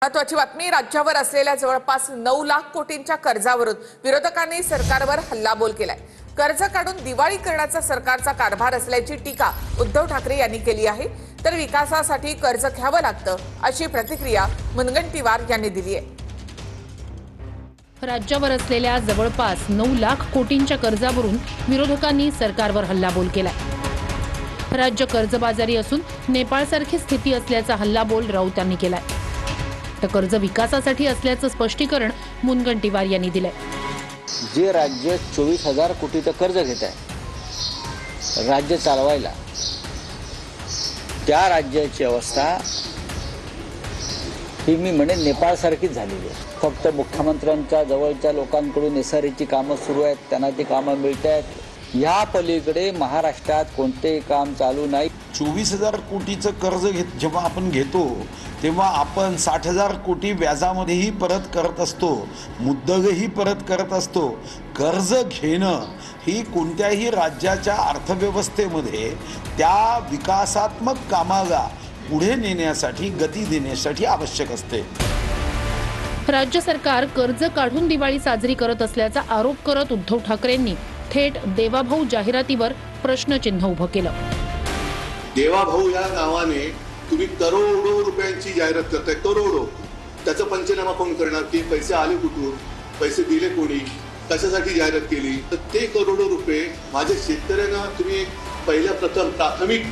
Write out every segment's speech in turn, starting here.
महत्वाची बातमी राज्यावर असलेल्या जवळपास 9 लाख कोटींच्या कर्जावरून विरोधकांनी सरकारवर हल्लाबोल केलाय। कर्ज काढून दिवाळी करण्याचा सरकारचा कारभार असल्याची टीका उद्धव ठाकरे यांनी केली आहे। तर विकासासाठी कर्ज घ्यावं लागतं अशी प्रतिक्रिया मुनगंटीवार यांनी दिली आहे। राज्यावर असलेल्या जवळपास 9 लाख कोटींच्या कर्जावरून विरोधकांनी सरकारवर हल्लाबोल केलाय। राज्य कर्जबाजारी असून नेपाळसारखी स्थिती असल्याचा हल्लाबोल राऊत यांनी केलाय। तर कर्ज विकासासाठी असल्याचं स्पष्टीकरण मुनगंटीवार यांनी दिलंय। जे राज्य 24,000 कोटीचं कर्ज घेत आहे राज्य चालवायला, त्या राज्याची अवस्था ही मी म्हणे नेपाळसारखीच झालेली आहे। फक्त मुख्यमंत्र्यांच्या जवळच्या लोकांकडून SREची कामं सुरू आहेत, त्यांना ती कामं मिळत आहेत। या पलीकडे महाराष्ट्रात कोणतेही काम चालू नाही। 24,000 कोटीचं कर्ज जेव्हा आपण घेतो तेव्हा आपण 60,000 कोटी व्याजामध्येही परत करत असतो, मुद्दलही परत करत असतो। कर्ज घेणं ही कोणत्याही राज्याच्या अर्थव्यवस्थेमध्ये त्या विकासात्मक कामाला पुढे नेण्यासाठी, गती देण्यासाठी आवश्यक असते। राज्य सरकार कर्ज काढून दिवाळी साजरी करत असल्याचा आरोप करत उद्धव ठाकरेंनी थेट देवाभाऊ जाहिरातीवर प्रश्नचिन्ह उभं केलं। देवाभाऊ या नावाने तुम्ही करोडो रुपयांची जाहिरात करताय, करोडो। त्याचा पंचनामा कोण करणार? की पैसे आले कुठून, पैसे दिले कोणी, कशासाठी जाहिरात केली? तर ते करोडो रुपये माझ्या शेतकऱ्यांना तुम्ही पहिल्या प्राथमिक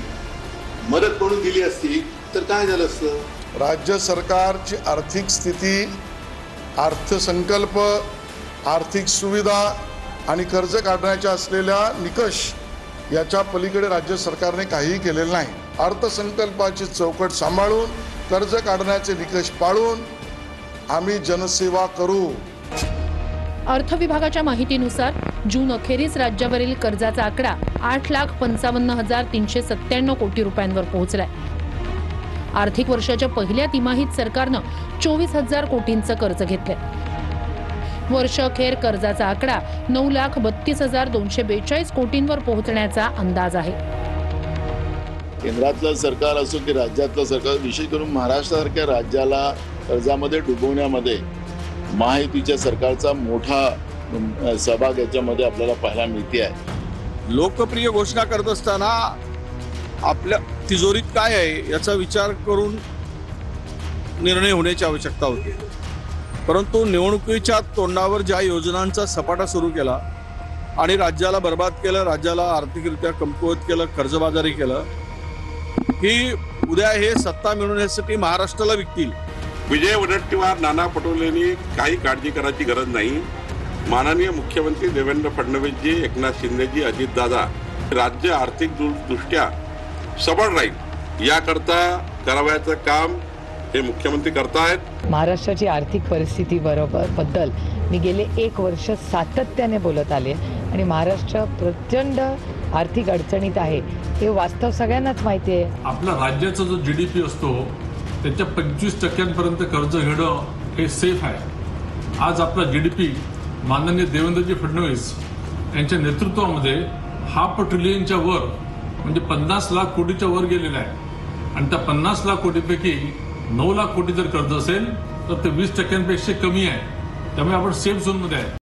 मदत म्हणून दिली असती तर काय झालं असतं? राज्य सरकारची आर्थिक स्थिती, अर्थसंकल्प, आर्थिक सुविधा आणि कर्ज काढण्याच्या असलेल्या निकष याच्या पलीकडे राज्य सरकारने काहीही केलेलं नाही। अर्थसंकल्पाची चौकट सांभाळून, कर्ज काढण्याचे निकष पाळून आम्ही जनसेवा करू। अर्थ विभागाच्या माहितीनुसार जून अखेरीस राज्यावरील कर्जाचा आकडा 8,55,397 कोटी रुपयांवर पोहोचलाय। आर्थिक वर्षाच्या पहिल्या तिमाहीत सरकारनं 24,000 कोटींचं कर्ज घेतलंय। वर्ष अखेर कर्जाचा आकडा 9,32,242 कोटींवर पोहोचण्याचा अंदाज आहे। केंद्रातलं सरकार असो की राज्यातलं सरकार, विशेष करून महाराष्ट्रासारख्या राज्याला कर्जामध्ये डुबवण्यामध्ये महायुतीच्या सरकारचा मोठा सहभाग याच्यामध्ये आपल्याला पाहायला मिळते आहे। लोकप्रिय घोषणा करत असताना आपल्या तिजोरीत काय आहे याचा विचार करून निर्णय होण्याची आवश्यकता होती, परंतु निवडणुकीच्या तोंडावर ज्या योजनांचा सपाटा सुरू केला आणि राज्याला बर्बाद केलं, राज्याला आर्थिकरित्या कमकुवत केलं, कर्जबाजारी केलं, ही उद्या हे सत्ता मिळवण्यासाठी महाराष्ट्राला विकतील। विजय वडेट्टीवार, नाना पटोलेंनी काही काळजी करायची गरज नाही। माननीय मुख्यमंत्री देवेंद्र फडणवीसजी, एकनाथ शिंदेजी, अजितदादा, राज्य आर्थिक दृष्ट्या सबळ राहील याकरता करावयाचं काम हे मुख्यमंत्री करतायत। महाराष्ट्राची आर्थिक परिस्थिती बद्दल मी गेले 1 वर्ष सातत्याने बोलत आले आणि महाराष्ट्र प्रचंड आर्थिक अडचणीत आहे हे वास्तव सगळ्यांनाच माहिती आहे। आपला राज्याचा जो GDP असतो त्याच्या 25% कर्ज घेणं हे सेफ आहे। आज आपला GDP माननीय देवेंद्रजी फडणवीस यांच्या नेतृत्वामध्ये 500 ट्रिलियनच्या वर म्हणजे 50 लाख कोटीच्या वर गेलेला आहे आणि त्या 50 लाख कोटीपैकी 9 लाख कोटी जर कर्ज असेल तर ते 20% पेक्षा कमी आहे। त्यामुळे आपण सेफ झोन मध्ये आहे।